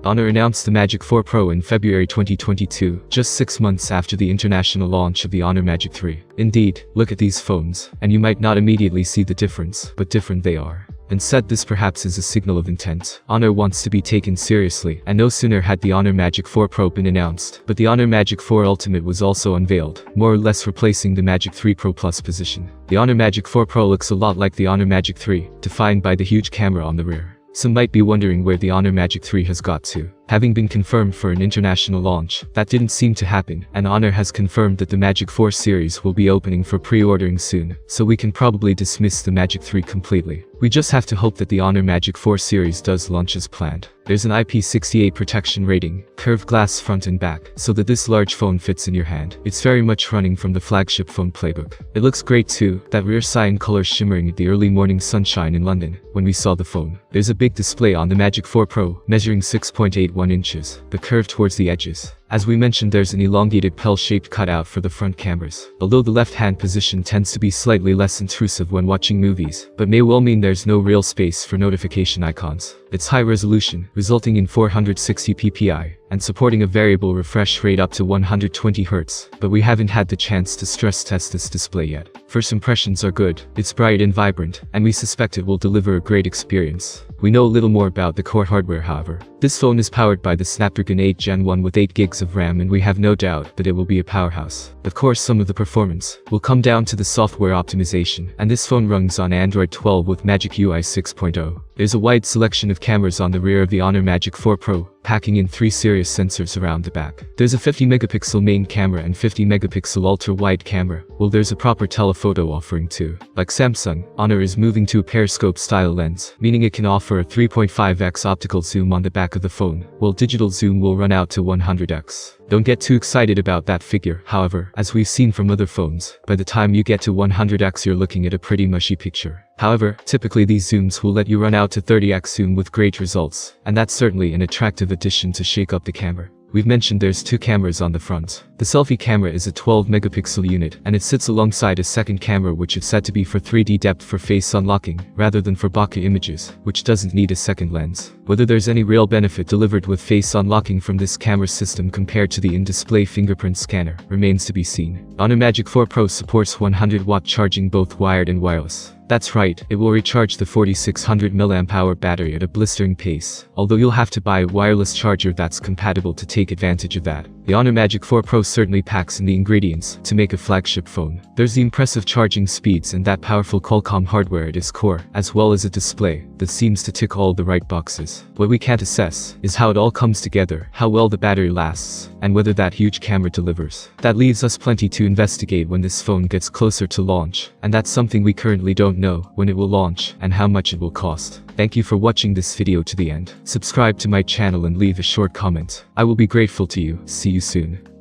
Honor announced the Magic 4 Pro in February 2022, just 6 months after the international launch of the Honor Magic 3. Indeed, look at these phones, and you might not immediately see the difference, but different they are. And said this perhaps is a signal of intent. Honor wants to be taken seriously, and no sooner had the Honor Magic 4 Pro been announced, but the Honor Magic 4 Ultimate was also unveiled, more or less replacing the Magic 3 Pro Plus position. The Honor Magic 4 Pro looks a lot like the Honor Magic 3, defined by the huge camera on the rear. Some might be wondering where the Honor Magic 3 has got to. Having been confirmed for an international launch, that didn't seem to happen, and Honor has confirmed that the Magic 4 series will be opening for pre-ordering soon, so we can probably dismiss the Magic 3 completely. We just have to hope that the Honor Magic 4 series does launch as planned. There's an IP68 protection rating, curved glass front and back, so that this large phone fits in your hand. It's very much running from the flagship phone playbook. It looks great too, that rear cyan color shimmering at the early morning sunshine in London, when we saw the phone. There's a big display on the Magic 4 Pro, measuring 6.81 inches, but curved towards the edges. As we mentioned, there's an elongated pill-shaped cutout for the front cameras, although the left-hand position tends to be slightly less intrusive when watching movies, but may well mean there's no real space for notification icons. It's high resolution, resulting in 460 ppi, and supporting a variable refresh rate up to 120 Hz, but we haven't had the chance to stress test this display yet. First impressions are good, it's bright and vibrant, and we suspect it will deliver a great experience. We know a little more about the core hardware however. This phone is powered by the Snapdragon 8 Gen 1 with 8 GB of RAM, and we have no doubt that it will be a powerhouse. Of course, some of the performance will come down to the software optimization, and this phone runs on Android 12 with Magic UI 6.0. There's a wide selection of cameras on the rear of the Honor Magic 4 Pro, packing in 3 serious sensors around the back. There's a 50-megapixel main camera and 50-megapixel ultra-wide camera, while there's a proper telephoto offering too. Like Samsung, Honor is moving to a periscope-style lens, meaning it can offer a 3.5x optical zoom on the back of the phone, while digital zoom will run out to 100x. Don't get too excited about that figure, however, as we've seen from other phones, by the time you get to 100x you're looking at a pretty mushy picture. However, typically these zooms will let you run out to 30x zoom with great results, and that's certainly an attractive addition to shake up the camera. We've mentioned there's 2 cameras on the front. The selfie camera is a 12-megapixel unit, and it sits alongside a second camera which is said to be for 3D depth for face unlocking, rather than for bokeh images, which doesn't need a second lens. Whether there's any real benefit delivered with face unlocking from this camera system compared to the in-display fingerprint scanner remains to be seen. Honor Magic 4 Pro supports 100-watt charging both wired and wireless. That's right, it will recharge the 4600 mAh battery at a blistering pace, although you'll have to buy a wireless charger that's compatible to take advantage of that. The Honor Magic 4 Pro certainly packs in the ingredients to make a flagship phone. There's the impressive charging speeds and that powerful Qualcomm hardware at its core, as well as a display that seems to tick all the right boxes. What we can't assess is how it all comes together, how well the battery lasts, and whether that huge camera delivers. That leaves us plenty to investigate when this phone gets closer to launch, and that's something we currently don't know when it will launch and how much it will cost. Thank you for watching this video to the end. Subscribe to my channel and leave a short comment. I will be grateful to you. See you soon.